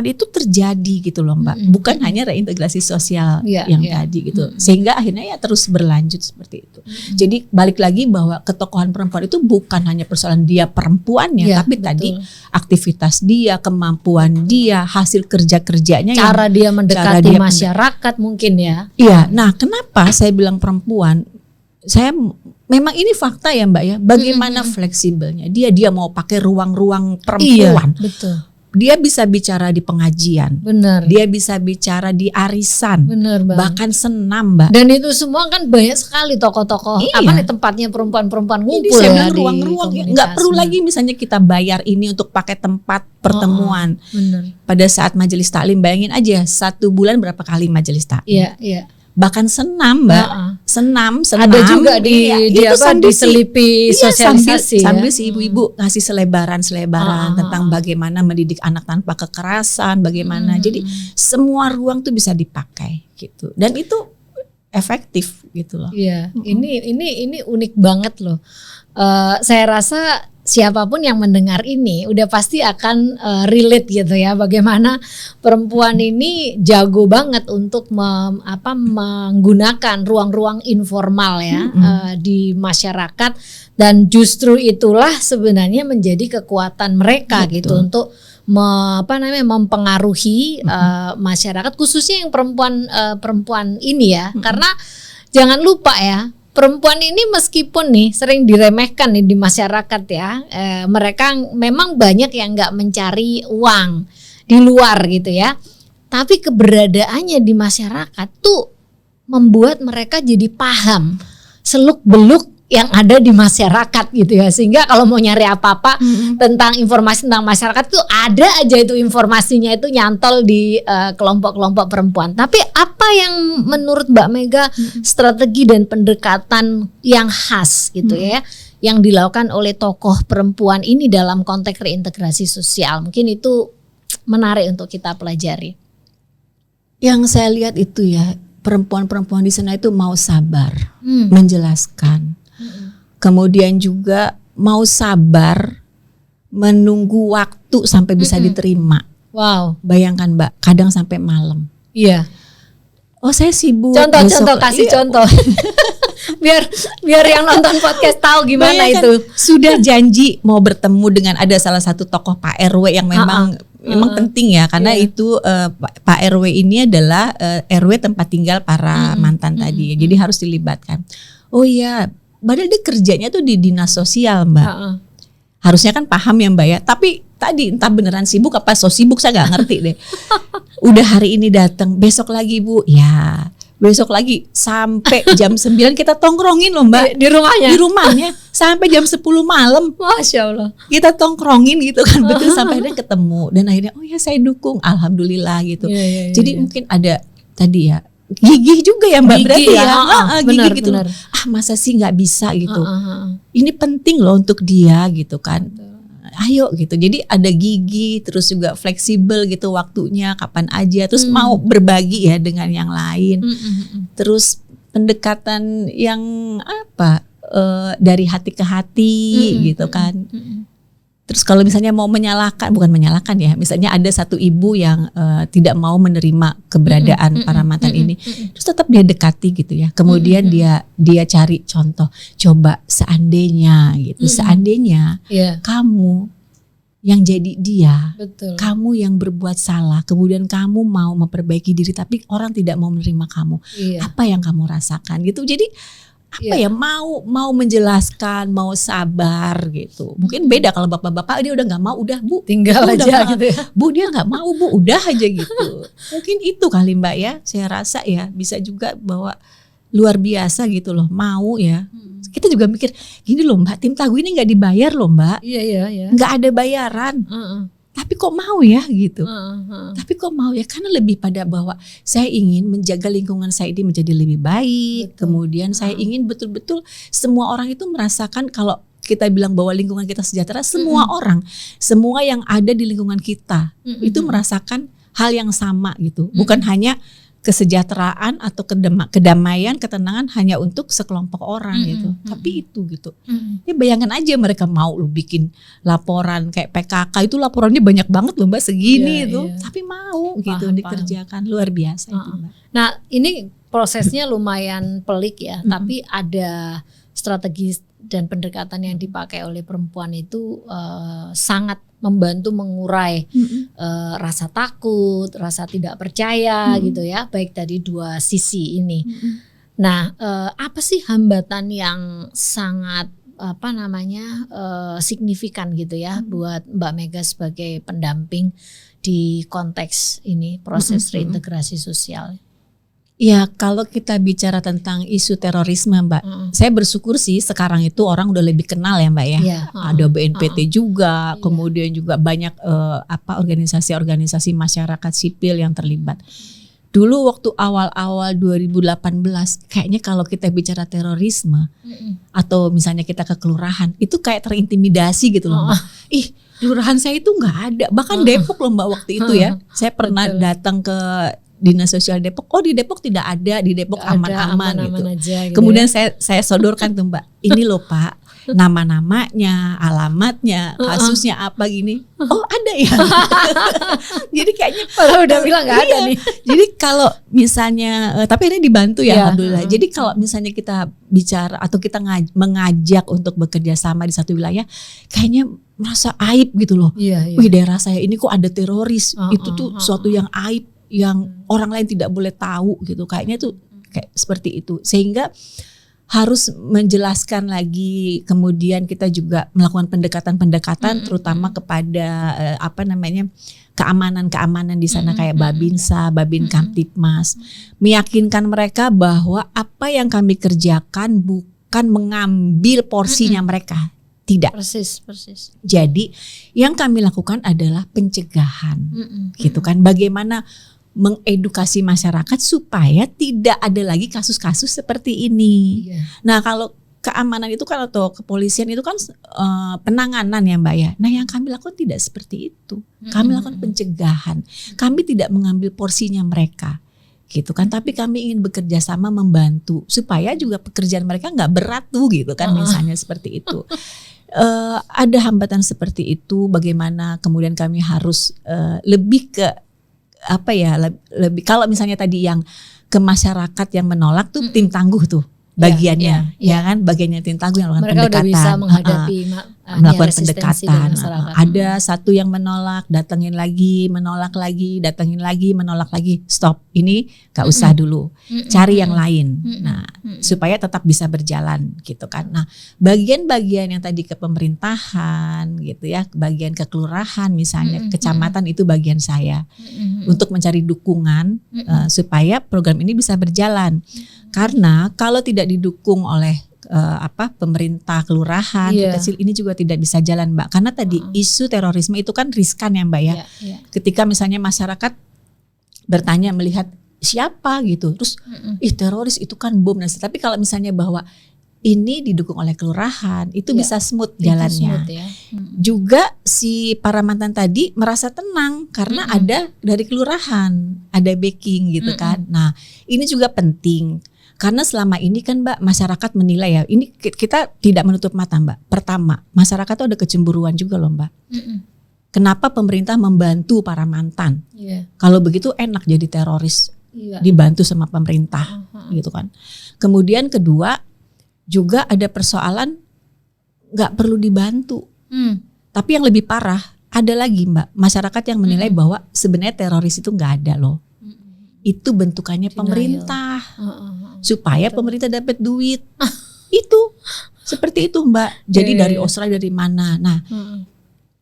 itu terjadi gitu loh Mbak, bukan hanya reintegrasi sosial yang tadi gitu, sehingga akhirnya ya terus berlanjut seperti itu. Jadi balik lagi bahwa ketokohan perempuan itu bukan hanya persoalan dia perempuannya, tapi tadi aktivitas dia, kemampuan dia, hasil kerja-kerjanya, cara dia mendekati masyarakat mungkin ya. Iya, nah kenapa saya bilang perempuan? Saya memang ini fakta ya Mbak ya, bagaimana fleksibelnya dia mau pakai ruang-ruang perempuan. Iya, betul. Dia bisa bicara di pengajian, benar. Dia bisa bicara di arisan, benar, bahkan senam, Mbak. Dan itu semua kan banyak sekali tokoh-tokoh. Tempatnya perempuan-perempuan ngumpul ya, ruang-ruang. Nggak perlu lagi misalnya kita bayar ini untuk pakai tempat pertemuan. Benar. Pada saat majelis taklim, bayangin aja 1 bulan berapa kali majelis taklim. Iya. Bahkan senam Mbak, senam ada juga diselipi sosialisasi sambil si ibu-ibu ngasih selebaran tentang bagaimana mendidik anak tanpa kekerasan, bagaimana jadi semua ruang tuh bisa dipakai gitu, dan itu efektif gitu loh. Iya, ini unik banget loh. Saya rasa siapapun yang mendengar ini udah pasti akan relate gitu ya, bagaimana perempuan ini jago banget untuk menggunakan ruang-ruang informal ya di masyarakat, dan justru itulah sebenarnya menjadi kekuatan mereka. Betul. Gitu untuk mempengaruhi masyarakat, khususnya yang perempuan ini ya. Karena jangan lupa ya, perempuan ini meskipun nih sering diremehkan nih di masyarakat ya, mereka memang banyak yang nggak mencari uang di luar gitu ya, tapi keberadaannya di masyarakat tuh membuat mereka jadi paham seluk-beluk yang ada di masyarakat gitu ya, sehingga kalau mau nyari apa-apa tentang informasi tentang masyarakat tuh ada aja itu informasinya, itu nyantol di kelompok-kelompok perempuan. Tapi apa yang menurut Mbak Mega strategi dan pendekatan yang khas gitu ya, yang dilakukan oleh tokoh perempuan ini dalam konteks reintegrasi sosial, mungkin itu menarik untuk kita pelajari. Yang saya lihat itu ya, perempuan-perempuan di sana itu mau sabar menjelaskan. Kemudian juga mau sabar menunggu waktu sampai bisa diterima. Wow, bayangkan Mbak, kadang sampai malam. Iya. Oh saya sibuk. Contoh kasih contoh. biar yang nonton podcast tahu gimana bayangkan, itu. Sudah janji mau bertemu dengan ada salah satu tokoh Pak RW yang memang penting ya, karena itu Pak RW ini adalah RW tempat tinggal para mantan tadi. Jadi harus dilibatkan. Oh iya, padahal dia kerjanya tuh di dinas sosial Mbak. Harusnya kan paham ya Mbak ya. Tapi tadi entah beneran sibuk apa so sibuk saya nggak ngerti deh. Udah hari ini datang, besok lagi Bu. Ya, besok lagi sampai jam 9 kita tongkrongin loh Mbak. Di rumahnya. Di rumahnya sampai jam 10 malam. Masya Allah. Kita tongkrongin gitu kan, betul, sampai akhirnya ketemu dan akhirnya oh ya saya dukung, alhamdulillah gitu. Jadi mungkin ada tadi ya gigih juga ya Mbak, berarti ya, benar, gigih gitu. benar. Masa sih nggak bisa gitu. Ini penting loh untuk dia gitu kan. Ayo gitu. Jadi ada gigi, terus juga fleksibel gitu waktunya kapan aja, terus mau berbagi ya dengan yang lain. Terus pendekatan yang apa? Dari hati ke hati gitu kan. Terus kalau misalnya mau menyalahkan, bukan menyalahkan ya, misalnya ada satu ibu yang tidak mau menerima keberadaan para mantan ini, terus tetap dia dekati gitu ya. Kemudian dia cari contoh, coba seandainya gitu, seandainya kamu yang jadi dia, betul. Kamu yang berbuat salah, kemudian kamu mau memperbaiki diri, tapi orang tidak mau menerima kamu, apa yang kamu rasakan gitu. Jadi apa ya, mau menjelaskan, mau sabar gitu. Mungkin beda kalau bapak-bapak dia udah nggak mau, udah Bu tinggal aja gitu ya. Bu dia nggak mau Bu, udah aja gitu. Mungkin itu kali Mbak ya, saya rasa ya bisa juga bahwa luar biasa gitu loh, mau ya. Kita juga mikir gini loh Mbak, tim Tangguh ini nggak dibayar loh Mbak, nggak ada bayaran. Tapi kok mau ya gitu. Tapi kok mau ya, karena lebih pada bahwa saya ingin menjaga lingkungan saya ini menjadi lebih baik. Betul. Kemudian saya ingin betul-betul semua orang itu merasakan, kalau kita bilang bahwa lingkungan kita sejahtera, semua orang, semua yang ada di lingkungan kita itu merasakan hal yang sama gitu. Bukan hanya kesejahteraan atau kedamaian, ketenangan hanya untuk sekelompok orang gitu. Tapi itu gitu. Ya bayangkan aja mereka mau lu bikin laporan kayak PKK itu, laporannya banyak banget loh Mbak, segini itu. Tapi mau gitu dikerjakan, luar biasa itu Mbak. Nah ini prosesnya lumayan pelik ya, tapi ada strategi dan pendekatan yang dipakai oleh perempuan itu sangat membantu mengurai rasa takut, rasa tidak percaya gitu ya, baik tadi dua sisi ini. Nah, apa sih hambatan yang sangat signifikan gitu ya buat Mbak Mega sebagai pendamping di konteks ini proses reintegrasi sosial? Ya kalau kita bicara tentang isu terorisme Mbak, saya bersyukur sih sekarang itu orang udah lebih kenal ya Mbak ya. Ada BNPT juga, kemudian juga banyak organisasi-organisasi masyarakat sipil yang terlibat. Dulu waktu awal-awal 2018 kayaknya kalau kita bicara terorisme atau misalnya kita ke kelurahan itu kayak terintimidasi gitu loh Mbak. Ih, kelurahan saya itu nggak ada, bahkan Depok loh Mbak waktu itu ya. Saya pernah datang ke Dinas Sosial Depok, di Depok tidak ada, di Depok aman-aman gitu. Gitu. Kemudian ya. saya sodorkan tuh Mbak, ini loh Pak, nama-namanya, alamatnya, kasusnya apa gini. Oh ada ya. Jadi kayaknya kalau udah bilang nggak ada nih. Jadi kalau misalnya, tapi ini dibantu ya alhamdulillah. Jadi kalau misalnya kita bicara atau kita mengajak untuk bekerja sama di satu wilayah, kayaknya merasa aib gitu loh. Wih, daerah saya ini kok ada teroris, itu tuh suatu yang aib, yang orang lain tidak boleh tahu gitu. Kayaknya tuh kayak seperti itu. Sehingga harus menjelaskan lagi, kemudian kita juga melakukan pendekatan-pendekatan terutama kepada keamanan di sana kayak Babinsa, Babin Kamtipmas, meyakinkan mereka bahwa apa yang kami kerjakan bukan mengambil porsinya mereka. Tidak. Persis. Jadi yang kami lakukan adalah pencegahan. Gitu kan. Bagaimana mengedukasi masyarakat supaya tidak ada lagi kasus-kasus seperti ini. Nah, kalau keamanan itu kan atau kepolisian itu kan penanganan ya Mbak ya. Nah, yang kami lakukan tidak seperti itu. Kami lakukan pencegahan. Kami tidak mengambil porsinya mereka. Gitu kan, tapi kami ingin bekerja sama membantu supaya juga pekerjaan mereka nggak berat tuh gitu kan, misalnya seperti itu. Ada hambatan seperti itu, bagaimana kemudian kami harus lebih ke lebih kalau misalnya tadi yang ke masyarakat yang menolak tuh tim tangguh tuh bagiannya, ya kan, bagiannya tim tangguh yang melakukan pendekatan. Mereka udah bisa menghadapi melakukan resistensi pendekatan. dari masyarakat. Ada satu yang menolak, datengin lagi, menolak lagi, datengin lagi, menolak lagi. Stop, ini gak usah dulu. Cari yang lain. Nah, supaya tetap bisa berjalan gitu kan. Nah, bagian-bagian yang tadi ke pemerintahan gitu ya, bagian ke kelurahan misalnya, kecamatan itu bagian saya untuk mencari dukungan supaya program ini bisa berjalan. Karena kalau tidak didukung oleh pemerintah kelurahan kecil ini juga tidak bisa jalan, Mbak. Karena tadi isu terorisme itu kan riskan ya, Mbak ya. Ketika misalnya masyarakat bertanya melihat siapa gitu, terus teroris itu kan bom. Nah, tapi kalau misalnya bahwa ini didukung oleh kelurahan, itu bisa smooth jalannya. Smooth, ya. Juga si para mantan tadi merasa tenang karena ada dari kelurahan, ada backing gitu kan. Nah, ini juga penting. Karena selama ini kan Mbak, masyarakat menilai ya, ini kita tidak menutup mata Mbak. Pertama, masyarakat tuh ada kecemburuan juga loh Mbak. Kenapa pemerintah membantu para mantan? Kalau begitu enak jadi teroris, dibantu sama pemerintah gitu kan. Kemudian kedua, juga ada persoalan gak perlu dibantu. Tapi yang lebih parah, ada lagi Mbak, masyarakat yang menilai bahwa sebenarnya teroris itu gak ada loh. Itu bentukannya pemerintah. Supaya pemerintah dapat duit. Itu seperti itu Mbak. Jadi dari Australia dari mana. Nah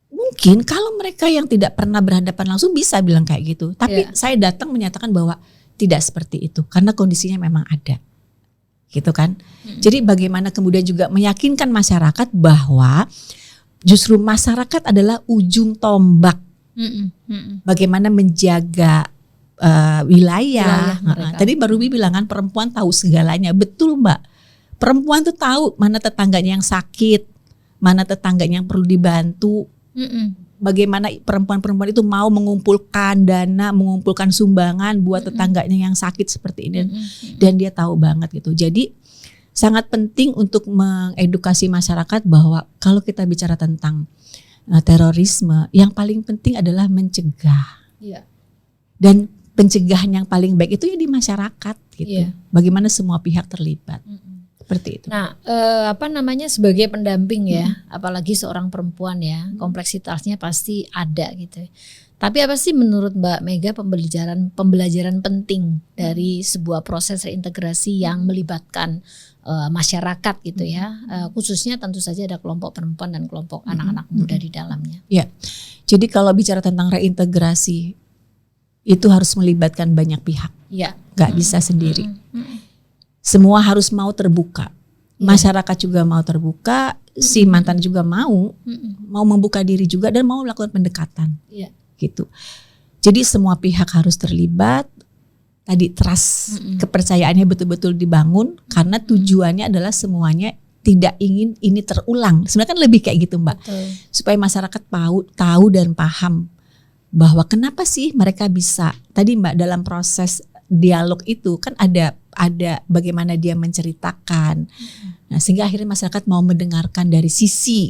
mungkin kalau mereka yang tidak pernah berhadapan langsung bisa bilang kayak gitu. Tapi saya datang menyatakan bahwa tidak seperti itu. Karena kondisinya memang ada. Gitu kan. Jadi bagaimana kemudian juga meyakinkan masyarakat bahwa justru masyarakat adalah ujung tombak. Bagaimana menjaga wilayah. Tadi baru bilang kan perempuan tahu segalanya. Betul Mbak. Perempuan tuh tahu mana tetangganya yang sakit, mana tetangganya yang perlu dibantu. Bagaimana perempuan-perempuan itu mau mengumpulkan dana, mengumpulkan sumbangan buat tetangganya yang sakit seperti ini. Dan dia tahu banget gitu. Jadi sangat penting untuk mengedukasi masyarakat bahwa kalau kita bicara tentang terorisme, yang paling penting adalah mencegah. Dan pencegahan yang paling baik itu ya di masyarakat gitu. Bagaimana semua pihak terlibat. Seperti itu. Nah, sebagai pendamping ya, apalagi seorang perempuan ya, kompleksitasnya pasti ada gitu. Tapi apa sih menurut Mbak Mega pembelajaran penting dari sebuah proses reintegrasi yang melibatkan masyarakat gitu ya, khususnya tentu saja ada kelompok perempuan dan kelompok anak-anak muda di dalamnya. Ya, jadi kalau bicara tentang reintegrasi itu harus melibatkan banyak pihak, gak bisa sendiri. Semua harus mau terbuka, masyarakat juga mau terbuka, si mantan juga mau membuka diri juga dan mau melakukan pendekatan, gitu. Jadi semua pihak harus terlibat. Tadi trust, kepercayaannya betul-betul dibangun karena tujuannya adalah semuanya tidak ingin ini terulang. Sebenarnya kan lebih kayak gitu Mbak, supaya masyarakat tahu dan paham bahwa kenapa sih mereka bisa. Tadi Mbak dalam proses dialog itu kan ada bagaimana dia menceritakan. Nah, sehingga akhirnya masyarakat mau mendengarkan dari sisi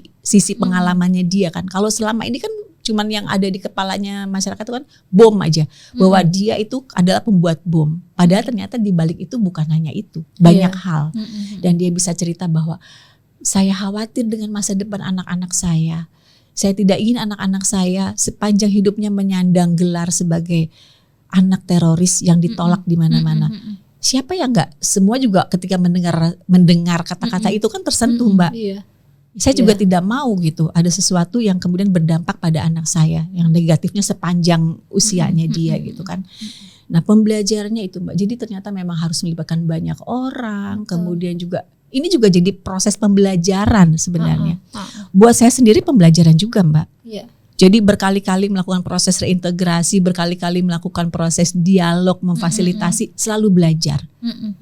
pengalamannya dia kan. Kalau selama ini kan cuman yang ada di kepalanya masyarakat itu kan bom aja, bahwa dia itu adalah pembuat bom. Padahal ternyata di balik itu bukan hanya itu, banyak hal. Dan dia bisa cerita bahwa saya khawatir dengan masa depan anak-anak saya. Saya tidak ingin anak-anak saya sepanjang hidupnya menyandang gelar sebagai anak teroris yang ditolak di mana-mana. Siapa yang enggak? Semua juga ketika mendengar kata-kata itu kan tersentuh Mbak. Saya juga tidak mau gitu ada sesuatu yang kemudian berdampak pada anak saya yang negatifnya sepanjang usianya dia gitu kan. Nah, pembelajarannya itu Mbak. Jadi ternyata memang harus melibatkan banyak orang, kemudian juga ini juga jadi proses pembelajaran sebenarnya. Buat saya sendiri pembelajaran juga Mbak. Jadi berkali-kali melakukan proses reintegrasi, berkali-kali melakukan proses dialog, memfasilitasi, selalu belajar.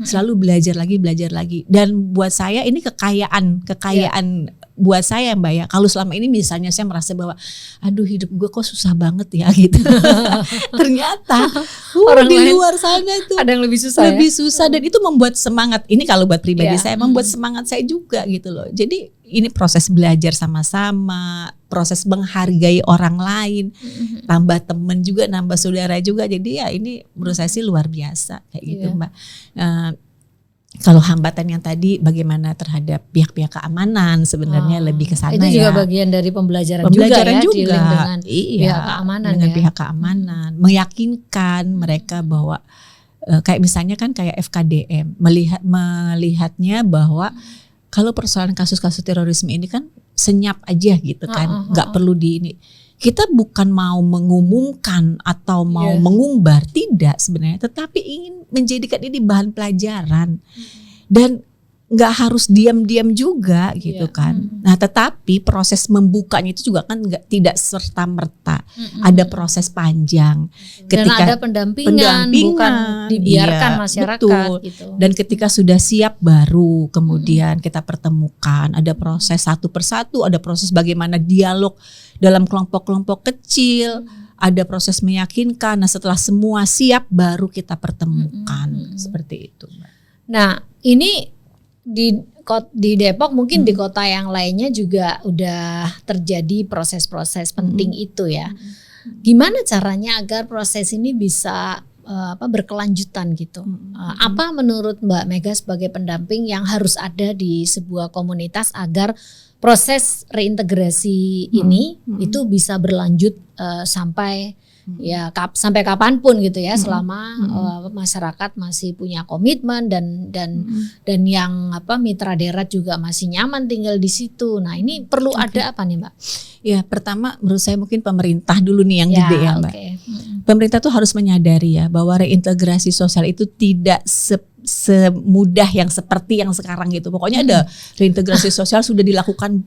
Selalu belajar lagi. Dan buat saya ini kekayaan buat saya Mbak ya. Kalau selama ini misalnya saya merasa bahwa aduh hidup gue kok susah banget ya gitu. Ternyata orang di luar sana itu ada yang lebih susah dan itu membuat semangat. Ini kalau buat pribadi saya membuat semangat saya juga gitu loh. Jadi ini proses belajar sama-sama, proses menghargai orang lain, tambah teman juga, nambah saudara juga. Jadi ya ini menurut saya sih luar biasa kayak gitu Mbak. Kalau hambatan yang tadi bagaimana terhadap pihak-pihak keamanan sebenarnya lebih ke sana ya. Itu juga bagian dari pembelajaran juga, dealing dengan pihak keamanan dengan ya. pihak keamanan, meyakinkan mereka bahwa kayak misalnya kan kayak FKDM melihatnya bahwa kalau persoalan kasus-kasus terorisme ini kan senyap aja gitu kan, nggak perlu di ini. Kita bukan mau mengumumkan atau mau mengumbar, tidak sebenarnya, tetapi ingin menjadikan ini bahan pelajaran dan nggak harus diam-diam juga gitu kan. Nah, tetapi proses membukanya itu juga kan tidak serta merta, ada proses panjang. Dan ada pendampingan bukan dibiarkan masyarakat. Betul. Gitu. Dan ketika sudah siap baru kemudian kita pertemukan, ada proses satu persatu, ada proses bagaimana dialog dalam kelompok-kelompok kecil, ada proses meyakinkan. Nah, setelah semua siap baru kita pertemukan seperti itu, Mbak. Nah, ini di Depok mungkin di kota yang lainnya juga udah terjadi proses-proses penting itu ya. Gimana caranya agar proses ini bisa berkelanjutan gitu? Apa menurut Mbak Mega sebagai pendamping yang harus ada di sebuah komunitas agar proses reintegrasi ini itu bisa berlanjut sampai sampai kapanpun gitu ya, selama masyarakat masih punya komitmen dan yang mitra darat juga masih nyaman tinggal di situ. Nah, ini perlu ada apa nih, Mbak? Ya, pertama menurut saya mungkin pemerintah dulu nih yang gede ya, Mbak. Pemerintah tuh harus menyadari ya bahwa reintegrasi sosial itu tidak semudah yang seperti yang sekarang gitu. Pokoknya ada reintegrasi sosial sudah dilakukan,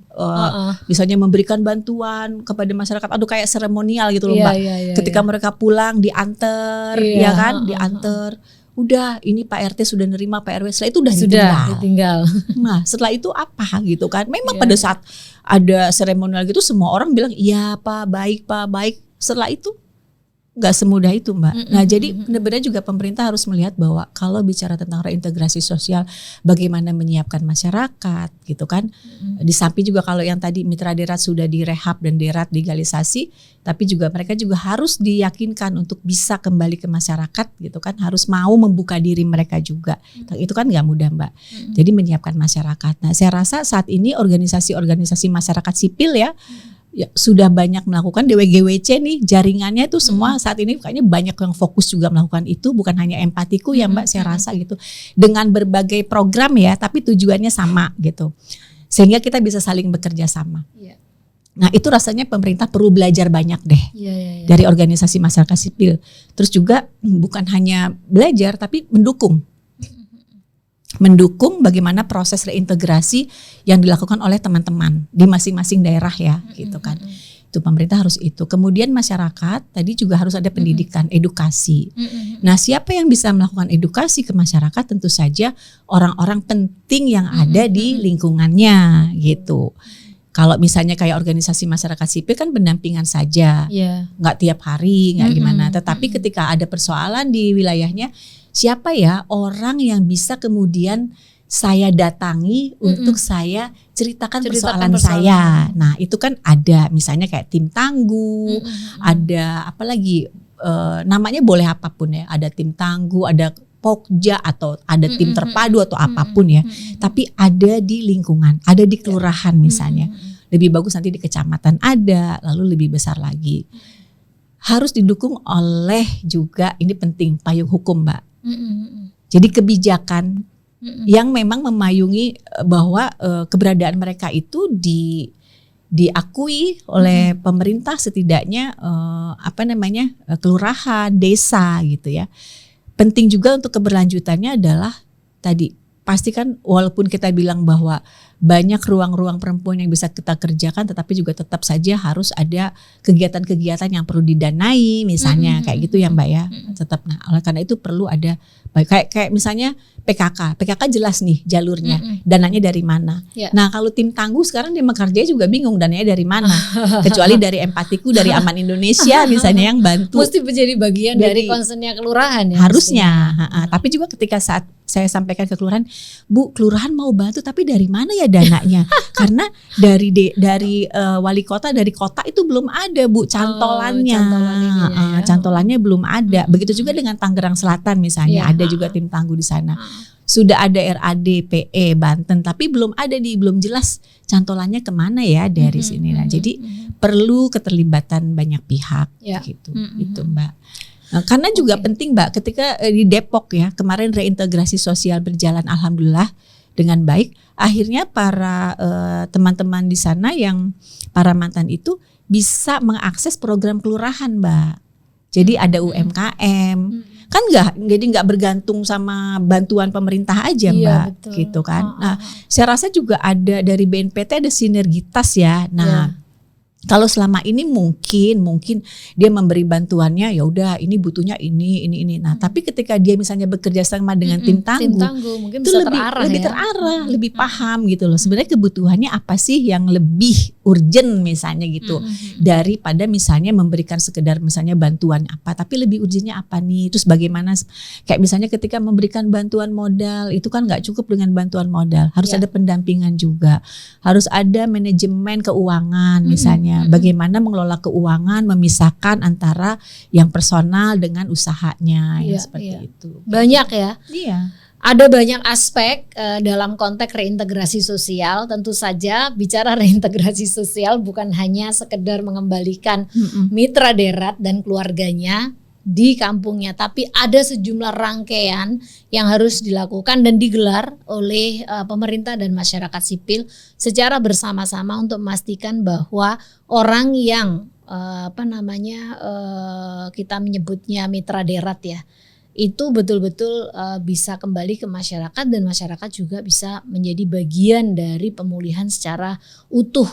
misalnya memberikan bantuan kepada masyarakat. Aduh, kayak seremonial gitu loh, Mbak. Ketika mereka pulang diantar, ya kan, diantar. Udah, ini Pak RT sudah nerima, Pak RW, setelah itu udah ditinggal. Nah, setelah itu apa gitu kan? Memang pada saat ada seremonial gitu semua orang bilang iya Pak, baik. Setelah itu nggak semudah itu, Mbak. Nah, jadi benar-benar juga pemerintah harus melihat bahwa kalau bicara tentang reintegrasi sosial, bagaimana menyiapkan masyarakat, gitu kan. Di samping juga kalau yang tadi mitra darat sudah direhab dan deradikalisasi, tapi juga mereka juga harus diyakinkan untuk bisa kembali ke masyarakat, gitu kan. Harus mau membuka diri mereka juga. Itu kan nggak mudah, Mbak. Jadi menyiapkan masyarakat. Nah, saya rasa saat ini organisasi-organisasi masyarakat sipil ya sudah banyak melakukan DWGWC nih, jaringannya itu semua saat ini kayaknya banyak yang fokus juga melakukan itu, bukan hanya empatiku ya Mbak, saya rasa gitu, dengan berbagai program ya, tapi tujuannya sama gitu, sehingga kita bisa saling bekerja sama. Nah, itu rasanya pemerintah perlu belajar banyak deh dari organisasi masyarakat sipil. Terus juga bukan hanya belajar tapi mendukung bagaimana proses reintegrasi yang dilakukan oleh teman-teman di masing-masing daerah ya, gitu kan. Itu pemerintah harus itu. Kemudian masyarakat tadi juga harus ada pendidikan, edukasi. Nah, siapa yang bisa melakukan edukasi ke masyarakat? Tentu saja orang-orang penting yang ada di lingkungannya, gitu. Kalau misalnya kayak organisasi masyarakat sipil kan pendampingan saja, nggak tiap hari, nggak gimana. Tetapi ketika ada persoalan di wilayahnya, siapa ya orang yang bisa kemudian saya datangi untuk saya ceritakan persoalan saya. Nah, itu kan ada misalnya kayak tim tangguh, ada apalagi namanya boleh apapun ya. Ada tim tangguh, ada Pokja atau ada tim terpadu atau apapun ya. Tapi ada di lingkungan, ada di kelurahan misalnya. Lebih bagus nanti di kecamatan ada, lalu lebih besar lagi. Harus didukung oleh juga, ini penting, payung hukum, Mbak. Jadi kebijakan yang memang memayungi bahwa keberadaan mereka itu diakui oleh pemerintah, setidaknya kelurahan, desa gitu ya. Penting juga untuk keberlanjutannya adalah tadi pastikan walaupun kita bilang bahwa banyak ruang-ruang perempuan yang bisa kita kerjakan, tetapi juga tetap saja harus ada kegiatan-kegiatan yang perlu didanai misalnya kayak gitu ya Mbak ya. Tetap, nah oleh karena itu perlu ada kayak misalnya PKK jelas nih jalurnya, dananya dari mana. Nah kalau tim tangguh sekarang dia bekerja juga bingung dananya dari mana, kecuali dari empatiku dari Aman Indonesia misalnya yang bantu. Mesti menjadi bagian dari concernnya kelurahan ya. Harusnya, tapi juga ketika saat saya sampaikan ke kelurahan, Bu, kelurahan mau bantu tapi dari mana ya dananya? Karena dari wali kota, dari kota itu belum ada, Bu, cantolannya. Cantolannya belum ada. Begitu juga dengan Tangerang Selatan misalnya, ada juga tim tangguh di sana. sudah ada RAD-PE Banten, tapi belum jelas cantolannya kemana ya dari sini. Nah, jadi perlu keterlibatan banyak pihak gitu, itu Mbak. Nah, karena juga penting Mbak, ketika di Depok ya kemarin reintegrasi sosial berjalan alhamdulillah dengan baik. Akhirnya para teman-teman di sana yang para mantan itu bisa mengakses program kelurahan Mbak. Jadi ada UMKM, kan nggak bergantung sama bantuan pemerintah aja Mbak, betul. gitu kan. Nah, saya rasa juga ada dari BNPT ada sinergitas ya. Nah. Kalau selama ini mungkin dia memberi bantuannya ya udah ini butuhnya ini. Nah, tapi ketika dia misalnya bekerja sama dengan tim tangguh mungkin itu bisa lebih terarah, lebih paham gitu loh. Sebenarnya kebutuhannya apa sih yang lebih urgent misalnya gitu. Daripada misalnya memberikan sekedar misalnya bantuan apa, tapi lebih urgentnya apa nih? Terus bagaimana kayak misalnya ketika memberikan bantuan modal itu kan nggak cukup dengan bantuan modal, harus ada pendampingan juga. Harus ada manajemen keuangan misalnya. Bagaimana mengelola keuangan, memisahkan antara yang personal dengan usahanya yang seperti itu. Banyak ya. Iya. Ada banyak aspek dalam konteks reintegrasi sosial. Tentu saja bicara reintegrasi sosial bukan hanya sekedar mengembalikan mitra darat dan keluarganya di kampungnya, tapi ada sejumlah rangkaian yang harus dilakukan dan digelar oleh pemerintah dan masyarakat sipil secara bersama-sama untuk memastikan bahwa orang yang kita menyebutnya mitra darat ya, itu betul-betul bisa kembali ke masyarakat dan masyarakat juga bisa menjadi bagian dari pemulihan secara utuh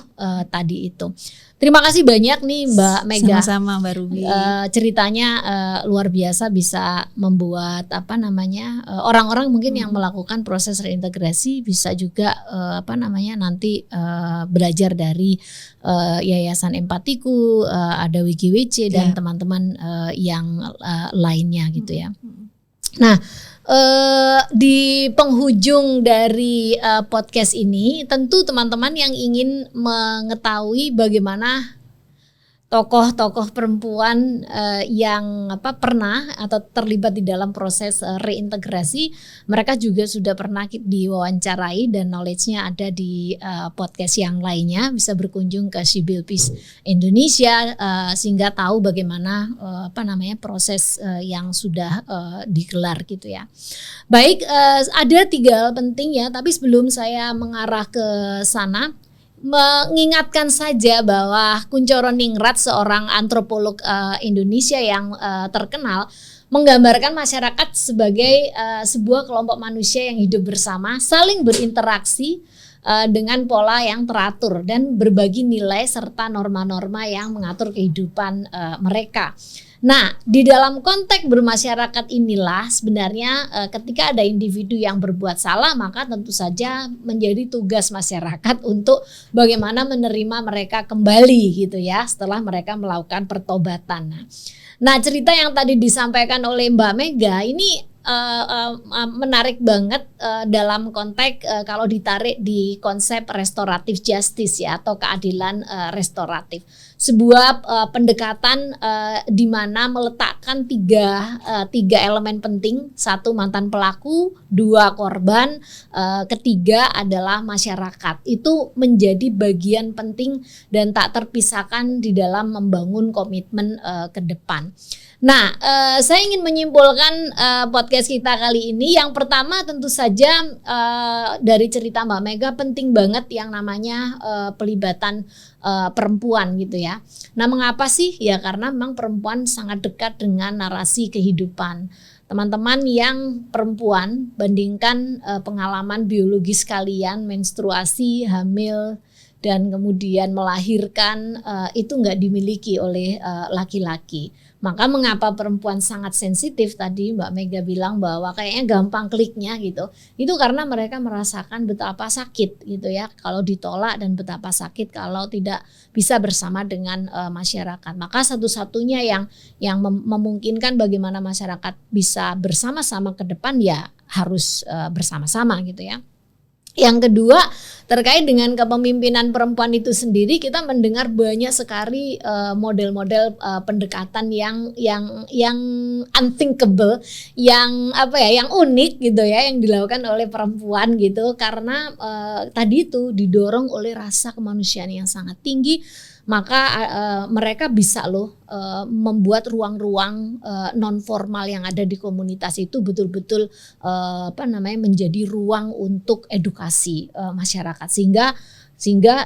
tadi itu. Terima kasih banyak nih Mbak Mega. Sama-sama Mbak Ruby. Ceritanya luar biasa bisa membuat orang-orang mungkin yang melakukan proses reintegrasi bisa juga nanti belajar dari Yayasan Empatiku, ada WGWC dan teman-teman yang lainnya gitu ya. Nah, di penghujung dari podcast ini tentu teman-teman yang ingin mengetahui bagaimana tokoh-tokoh perempuan yang pernah atau terlibat di dalam proses reintegrasi, mereka juga sudah pernah diwawancarai dan knowledge-nya ada di podcast yang lainnya. Bisa berkunjung ke Sibilpis Indonesia sehingga tahu bagaimana proses yang sudah digelar gitu ya. Baik, ada 3 hal penting ya, tapi sebelum saya mengarah ke sana, mengingatkan saja bahwa Kunchoro Ningrat, seorang antropolog Indonesia yang terkenal, menggambarkan masyarakat sebagai sebuah kelompok manusia yang hidup bersama, saling berinteraksi dengan pola yang teratur dan berbagi nilai serta norma-norma yang mengatur kehidupan mereka. Nah, di dalam konteks bermasyarakat inilah sebenarnya ketika ada individu yang berbuat salah, maka tentu saja menjadi tugas masyarakat untuk bagaimana menerima mereka kembali gitu ya setelah mereka melakukan pertobatan. Nah, cerita yang tadi disampaikan oleh Mbak Mega ini menarik banget dalam konteks kalau ditarik di konsep restoratif justice ya, atau keadilan restoratif. Sebuah pendekatan di mana meletakkan tiga elemen penting: 1 mantan pelaku, 2 korban, ketiga adalah masyarakat. Itu menjadi bagian penting dan tak terpisahkan di dalam membangun komitmen ke depan. Nah, saya ingin menyimpulkan podcast kita kali ini. Yang pertama tentu saja dari cerita Mbak Mega penting banget yang namanya pelibatan perempuan gitu ya. Nah, mengapa sih? Ya karena memang perempuan sangat dekat dengan narasi kehidupan. Teman-teman yang perempuan, bandingkan pengalaman biologis kalian, menstruasi, hamil, dan kemudian melahirkan, itu nggak dimiliki oleh laki-laki. Maka mengapa perempuan sangat sensitif, tadi Mbak Mega bilang bahwa kayaknya gampang kliknya gitu. Itu karena mereka merasakan betapa sakit gitu ya kalau ditolak, dan betapa sakit kalau tidak bisa bersama dengan masyarakat. Maka satu-satunya yang memungkinkan bagaimana masyarakat bisa bersama-sama ke depan ya harus bersama-sama gitu ya. Yang kedua, terkait dengan kepemimpinan perempuan itu sendiri, kita mendengar banyak sekali model-model pendekatan yang unthinkable, yang yang unik gitu ya, yang dilakukan oleh perempuan gitu, karena tadi itu didorong oleh rasa kemanusiaan yang sangat tinggi. Maka mereka bisa membuat ruang-ruang non formal yang ada di komunitas itu betul-betul menjadi ruang untuk edukasi masyarakat, sehingga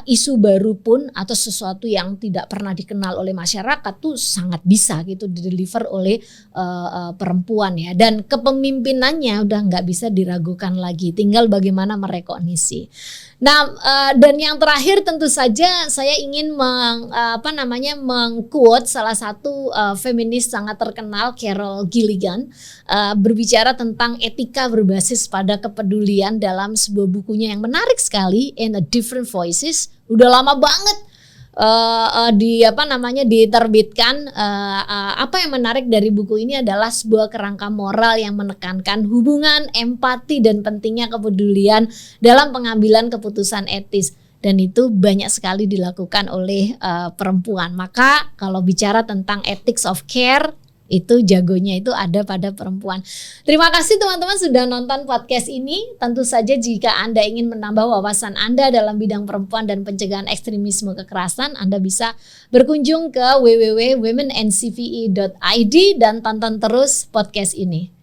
isu baru pun atau sesuatu yang tidak pernah dikenal oleh masyarakat tuh sangat bisa gitu dideliver oleh perempuan ya, dan kepemimpinannya udah nggak bisa diragukan lagi, tinggal bagaimana merekognisi. Nah, dan yang terakhir tentu saja saya ingin mengquote salah satu feminis sangat terkenal, Carol Gilligan, berbicara tentang etika berbasis pada kepedulian dalam sebuah bukunya yang menarik sekali, In a Different Voices. Udah lama banget diterbitkan. Apa yang menarik dari buku ini adalah sebuah kerangka moral yang menekankan hubungan, empati, dan pentingnya kepedulian dalam pengambilan keputusan etis, dan itu banyak sekali dilakukan oleh perempuan. Maka kalau bicara tentang ethics of care, itu jagonya itu ada pada perempuan. Terima kasih teman-teman sudah nonton podcast ini. Tentu saja jika Anda ingin menambah wawasan Anda dalam bidang perempuan dan pencegahan ekstremisme kekerasan, Anda bisa berkunjung ke www.womencve.id dan tonton terus podcast ini.